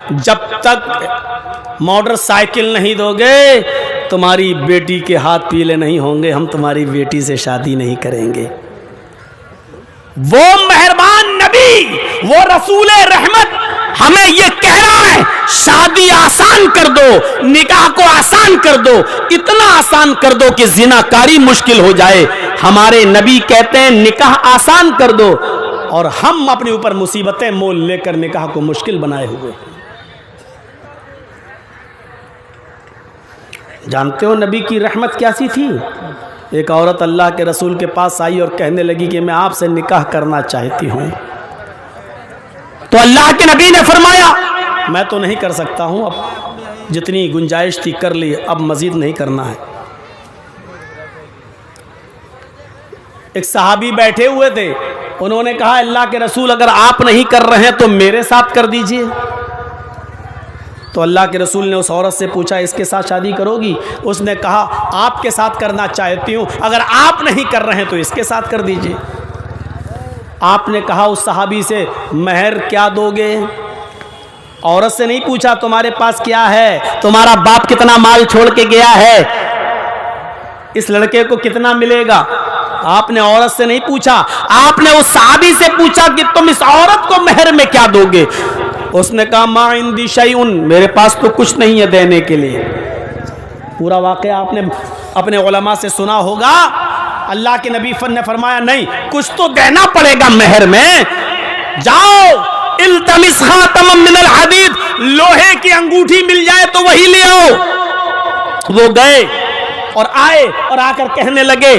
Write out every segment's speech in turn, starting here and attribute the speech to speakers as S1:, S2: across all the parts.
S1: जब तक मोटरसाइकिल नहीं दोगे तुम्हारी बेटी के हाथ पीले नहीं होंगे, हम तुम्हारी बेटी से शादी नहीं करेंगे। वो मेहरबान नबी, वो रसूल रहमत हमें ये कह रहा है शादी आसान कर दो, निकाह को आसान कर दो, इतना आसान कर दो कि जिनाकारी मुश्किल हो जाए। हमारे नबी कहते हैं निकाह आसान कर दो, और हम अपने ऊपर मुसीबतें मोल लेकर निकाह को मुश्किल बनाए हुए। जानते हो नबी की रहमत कैसी थी? एक औरत अल्लाह के रसूल के पास आई और कहने लगी कि मैं आपसे निकाह करना चाहती हूँ। तो अल्लाह के नबी ने फरमाया मैं तो नहीं कर सकता हूँ, अब जितनी गुंजाइश थी कर ली, अब मज़ीद नहीं करना है। एक सहाबी बैठे हुए थे, उन्होंने कहा अल्लाह के रसूल अगर आप नहीं कर रहे हैं तो मेरे साथ कर दीजिए। तो अल्लाह के रसूल ने उस औरत से पूछा इसके साथ शादी करोगी? उसने कहा आपके साथ करना चाहती हूँ, अगर आप नहीं कर रहे हैं तो इसके साथ कर दीजिए। आपने कहा उस सहाबी से महर क्या दोगे? औरत से नहीं पूछा तुम्हारे पास क्या है, तुम्हारा बाप कितना माल छोड़ के गया है, इस लड़के को कितना मिलेगा। आपने औरत से नहीं पूछा, आपने उस सहाबी से पूछा कि तुम इस औरत को महर में क्या दोगे। उसने कहा मा इंदी शैउन, मेरे पास तो कुछ नहीं है देने के लिए। पूरा वाक़या आपने अपने उलमा से सुना होगा। अल्लाह के नबी ने फरमाया नहीं, कुछ तो देना पड़ेगा महर में। जाओ इल्तमिस खातमम मिनल हदीद, लोहे की अंगूठी मिल जाए तो वही ले आओ। वो गए और आए और आकर कहने लगे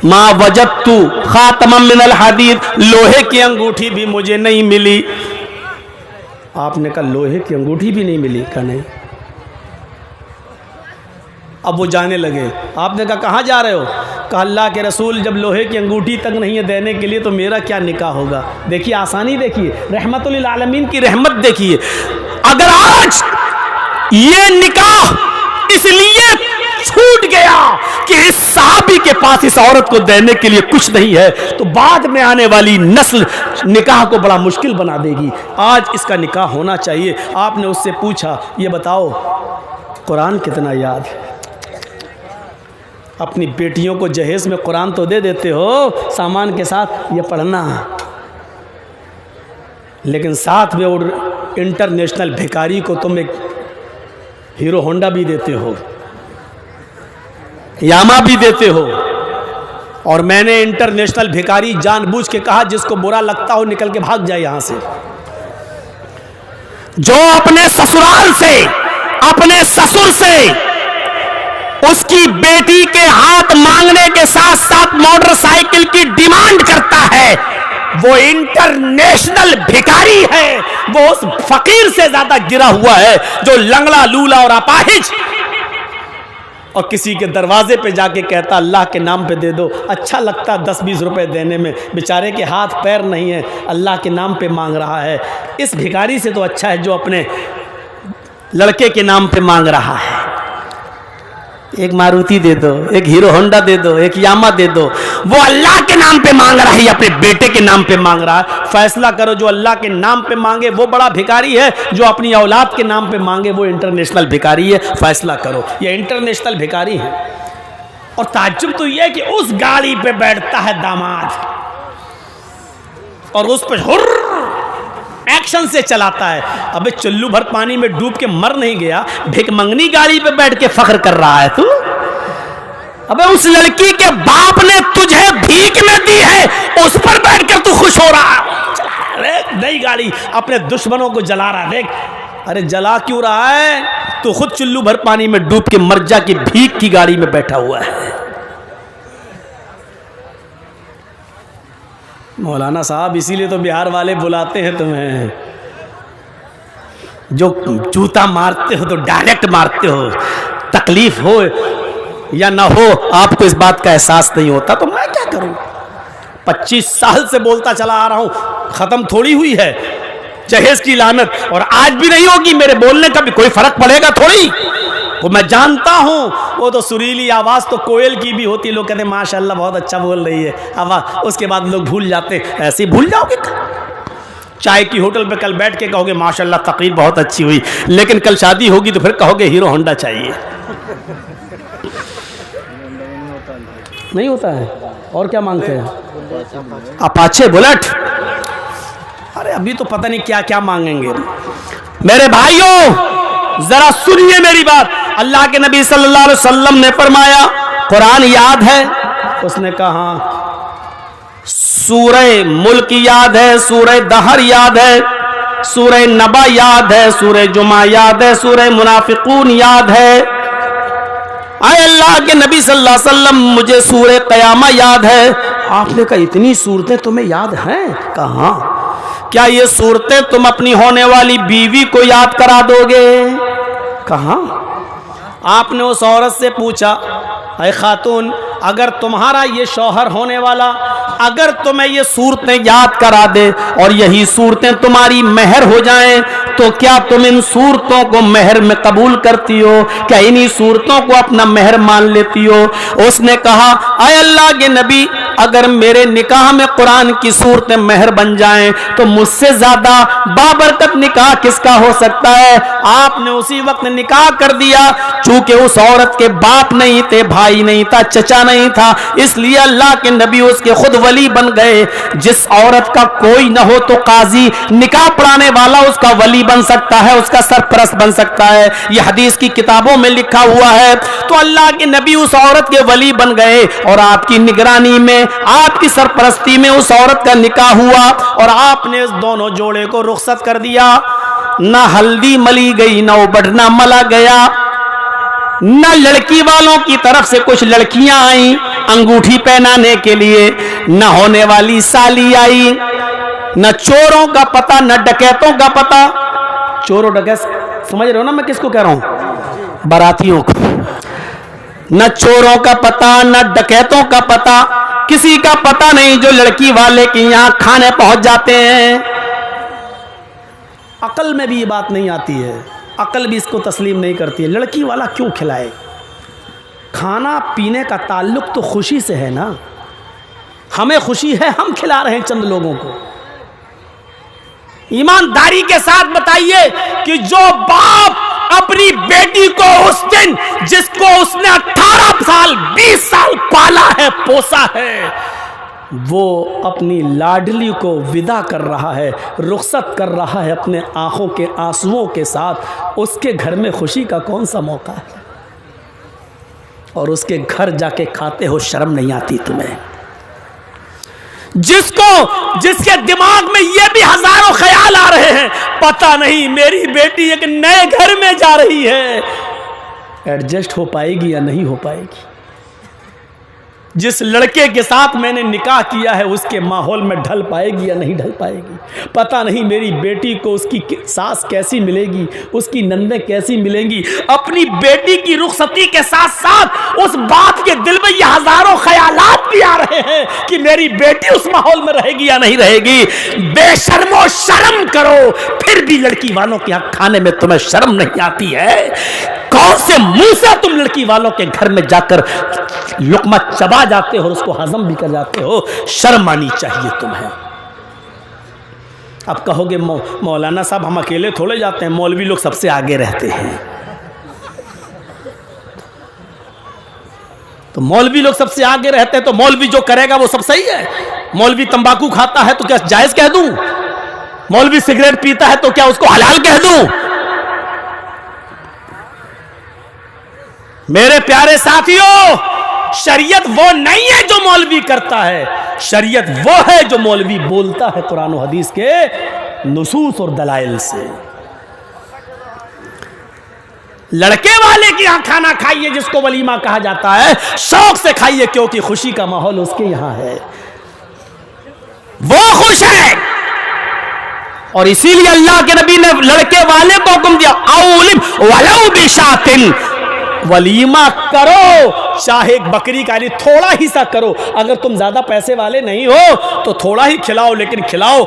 S1: मा वजदतु खातमम मिनल हदीद, लोहे की अंगूठी भी मुझे नहीं मिली। आपने कहा लोहे की अंगूठी भी नहीं मिली? कहा नहीं। अब वो जाने लगे। आपने कहा कहाँ जा रहे हो? कहा अल्लाह के रसूल जब लोहे की अंगूठी तक नहीं है देने के लिए तो मेरा क्या निकाह होगा। देखिए आसानी, देखिए रहमतुल आलमीन की रहमत देखिए। अगर आज ये निकाह इसलिए छूट गया कि इस सहाबी के पास इस औरत को देने के लिए कुछ नहीं है, तो बाद में आने वाली नस्ल निकाह को बड़ा मुश्किल बना देगी। आज इसका निकाह होना चाहिए। आपने उससे पूछा ये बताओ कुरान कितना याद है? अपनी बेटियों को जहेज में कुरान तो दे देते हो सामान के साथ, ये पढ़ना, लेकिन साथ में और इंटरनेशनल भिखारी को तुम एक हीरो होंडा भी देते हो, यामा भी देते हो। और मैंने इंटरनेशनल भिखारी जानबूझ के कहा जिसको बुरा लगता हो निकल के भाग जाए यहां से। जो अपने ससुराल से, अपने ससुर से उसकी बेटी के हाथ मांगने के साथ साथ मोटरसाइकिल की डिमांड करता है, वो इंटरनेशनल भिखारी है। वो उस फकीर से ज्यादा गिरा हुआ है जो लंगड़ा लूला और अपाहिज और किसी के दरवाजे पे जाके कहता अल्लाह के नाम पे दे दो। अच्छा लगता 10-20 रुपए देने में, बेचारे के हाथ पैर नहीं है, अल्लाह के नाम पे मांग रहा है। इस भिखारी से तो अच्छा है जो अपने लड़के के नाम पे मांग रहा है। एक मारुति दे दो, एक हीरो होंडा दे दो, एक यामा दे दो। वो अल्लाह के नाम पे मांग रहा है या अपने बेटे के नाम पे मांग रहा है? फैसला करो। जो अल्लाह के नाम पे मांगे वो बड़ा भिखारी है, जो अपनी औलाद के नाम पे मांगे वो इंटरनेशनल भिखारी है। फैसला करो। ये इंटरनेशनल भिखारी है। और ताज्जुब तो ये है कि उस गाड़ी पे बैठता है दामाद और उस पर हुर्र एक्शन से चलाता है। अबे चुल्लू भर पानी में डूब के मर नहीं गया, भिकमंगनी गाड़ी पे बैठ के फख्र कर रहा है तू। अबे उस लड़की के बाप ने तुझे भीख में दी है, उस पर बैठकर तू खुश हो रहा है। अरे नई गाड़ी अपने दुश्मनों को जला रहा है, देख। अरे जला क्यों रहा है? तू खुद चुल्लू भर पानी में डूब के मर जा कि भीख की गाड़ी में बैठा हुआ है। मौलाना साहब इसीलिए तो बिहार वाले बुलाते हैं तुम्हें। जो जूता मारते हो तो डायरेक्ट मारते हो, तकलीफ हो या ना हो आपको इस बात का एहसास नहीं होता। तो मैं क्या करूं? 25 साल से बोलता चला आ रहा हूं, खत्म थोड़ी हुई है जहेज की लानत, और आज भी नहीं होगी। मेरे बोलने का भी कोई फर्क पड़ेगा थोड़ी। वो मैं जानता हूं, वो तो सुरीली आवाज़ तो कोयल की भी होती। लोग कहते माशाल्लाह बहुत अच्छा बोल रही है आवाज़, उसके बाद लोग भूल जाते। ऐसे ही भूल जाओगे? चाय की होटल पे कल बैठ के कहोगे माशाल्लाह तकरीर बहुत अच्छी हुई, लेकिन कल शादी होगी तो फिर कहोगे हीरो होंडा चाहिए। नहीं होता है। और क्या मांगते हैं? Apache, bullet. अरे अभी तो पता नहीं क्या क्या मांगेंगे। मेरे भाइयों जरा सुनिए मेरी बात। अल्लाह के नबी सल्लल्लाहु अलैहि वसल्लम ने फरमाया, कुरान याद है? उसने कहा सूरह मुल्क याद है, सूरह दहर याद है, सूरह नबा याद है, सूरह जुमा याद है, सूरह मुनाफिकून याद है। आए अल्लाह के नबी सल्लल्लाहु अलैहि वसल्लम मुझे सूरह क़यामा याद है। आपने कहा इतनी सूरतें तुम्हें याद हैं? कहा क्या ये सूरतें तुम अपनी होने वाली बीवी को याद करा दोगे? कहा। आपने उस औरत से पूछा, ऐ खातून अगर तुम्हारा ये शौहर होने वाला अगर तुम्हें ये सूरतें याद करा दे और यही सूरतें तुम्हारी मेहर हो जाएं, तो क्या तुम इन सूरतों को मेहर में कबूल करती हो? क्या इन्हीं सूरतों को अपना मेहर मान लेती हो? उसने कहा, ऐ अल्लाह के नबी अगर मेरे निकाह में कुरान की सूरतें मेहर बन जाएं तो मुझसे ज्यादा बाबरकत निकाह किसका हो सकता है? आपने उसी वक्त निकाह कर दिया। चूंकि उस औरत के बाप नहीं थे, भाई नहीं था, चचा नहीं था, इसलिए अल्लाह के नबी उसके खुद वली बन गए। जिस औरत का कोई न हो तो काजी निकाह पढ़ाने वाला उसका वली बन सकता है, उसका सरपरस्त बन सकता है। यह हदीस की किताबों में लिखा हुआ है। तो अल्लाह के नबी उस औरत के वली बन गए और आपकी निगरानी में, आपकी सरपरस्ती में उस औरत का निकाह हुआ और आपने इस दोनों जोड़े को रुखसत कर दिया। ना हल्दी मली गई, ना उबटना मला गया, न लड़की वालों की तरफ से कुछ लड़कियां आई अंगूठी पहनाने के लिए, न होने वाली साली आई, न चोरों का पता, न डकैतों का पता। चोरों डकैत समझ रहे हो ना मैं किसको कह रहा हूं? बारातियों को। न चोरों का पता, न डकैतों का पता, किसी का पता नहीं जो लड़की वाले के यहां खाने पहुंच जाते हैं। अकल में भी ये बात नहीं आती है, अकल भी इसको तस्लीम नहीं करती है। लड़की वाला क्यों खिलाए? खाना पीने का ताल्लुक तो खुशी से है ना। हमें खुशी है, हम खिला रहे हैं चंद लोगों को। ईमानदारी के साथ बताइए कि जो बाप अपनी बेटी को उस दिन जिसको उसने 18 साल 20 साल पाला है, पोसा है, वो अपनी लाडली को विदा कर रहा है, रुखसत कर रहा है अपने आंखों के आंसुओं के साथ, उसके घर में खुशी का कौन सा मौका है? और उसके घर जाके खाते हो, शर्म नहीं आती तुम्हें? जिसके दिमाग में ये भी हजारों ख्याल आ रहे हैं, पता नहीं मेरी बेटी एक नए घर में जा रही है, एडजस्ट हो पाएगी या नहीं हो पाएगी? जिस लड़के के साथ मैंने निकाह किया है उसके माहौल में ढल पाएगी या नहीं ढल पाएगी? पता नहीं मेरी बेटी को उसकी सास कैसी मिलेगी, उसकी नंदें कैसी मिलेंगी। अपनी बेटी की रुखसती के साथ साथ उस बाप के दिल में ये हजारों ख्यालात भी आ रहे हैं कि मेरी बेटी उस माहौल में रहेगी या नहीं रहेगी। बेशर्मो शर्म करो, फिर भी लड़की वालों के यहाँ खाने में तुम्हें शर्म नहीं आती है? कौन से मुंह से तुम लड़की वालों के घर में जाकर लुकमा चबा जाते हो और उसको हजम भी कर जाते हो? शर्म आनी चाहिए तुम्हें। अब कहोगे मौलाना साहब हम अकेले थोड़े जाते हैं, मौलवी लोग सबसे आगे रहते हैं। तो मौलवी लोग सबसे आगे रहते हैं तो मौलवी जो करेगा वो सब सही है। मौलवी तंबाकू खाता है तो क्या जायज कह दूं? मौलवी सिगरेट पीता है तो क्या उसको हलाल कह दूं? मेरे प्यारे साथियों, शरीयत वो नहीं है जो मौलवी करता है, शरीयत वो है जो मौलवी बोलता है कुरान और हदीस के नुसूस और दलाइल से। लड़के वाले के यहां खाना खाइए जिसको वलीमा कहा जाता है, शौक से खाइए क्योंकि खुशी का माहौल उसके यहां है, वो खुश है। और इसीलिए अल्लाह के नबी ने लड़के वाले को हुक्म दिया, औलिम वलौ बिशातिन, वलीमा करो चाहे एक बकरी का, यानी थोड़ा ही सा करो। अगर तुम ज्यादा पैसे वाले नहीं हो तो थोड़ा ही खिलाओ, लेकिन खिलाओ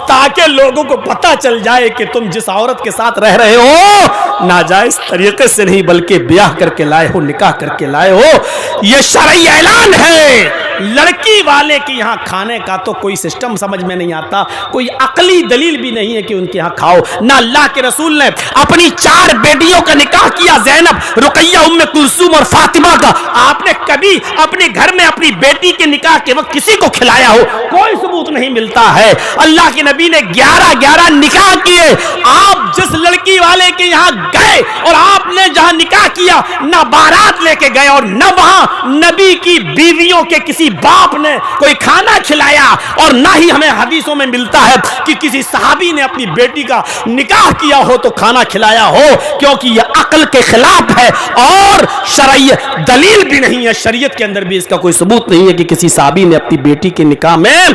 S1: ताकि लोगों को पता चल जाए कि तुम जिस औरत के साथ रह रहे हो नाजायज तरीके से नहीं बल्कि ब्याह करके लाए हो, निकाह करके लाए हो। यह शरई ऐलान है। लड़की वाले के यहाँ खाने का तो कोई सिस्टम समझ में नहीं आता, कोई अकली दलील भी नहीं है कि उनके यहाँ खाओ। ना अल्लाह के रसूल ने अपनी 4 बेटियों का निकाह किया, ज़ैनब, रुकैया, उम्मे कुलसूम और फातिमा का। आपने कभी अपने घर में अपनी बेटी के निकाह के वक्त किसी को खिलाया हो? कोई सबूत नहीं मिलता है। अल्लाह के नबी ने 11 निकाह किए। आप जिस लड़की वाले के यहाँ गए और आपने जहां निकाह किया, ना बारात लेके गए और न वहां नबी की बीवियों के किसी बाप ने कोई खाना खिलाया, और ना ही हमें हदीसों में मिलता है कि किसी सहाबी ने अपनी बेटी का निकाह किया हो तो खाना खिलाया हो, क्योंकि यह अक्ल के खिलाफ है और शरईयत दलील भी नहीं है। शरीयत के अंदर भी इसका कोई सबूत नहीं है कि किसी सहाबी ने अपनी बेटी के निकाह में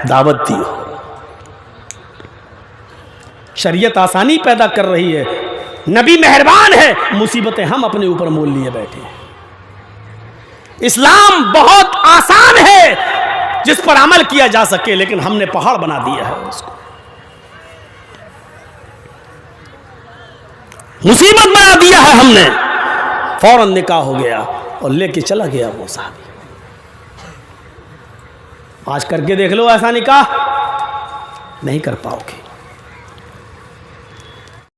S1: दावत दी हो। शरीयत आसानी पैदा कर रही है, नबी मेहरबान है, मुसीबतें हम अपने ऊपर मोल लिए बैठे हैं। इस्लाम बहुत आसान है जिस पर अमल किया जा सके, लेकिन हमने पहाड़ बना दिया है उसको, मुसीबत बना दिया है हमने। फौरन निकाह हो गया और लेके चला गया वो साहब। आज करके देख लो ऐसा निकाह, नहीं कर पाओगे।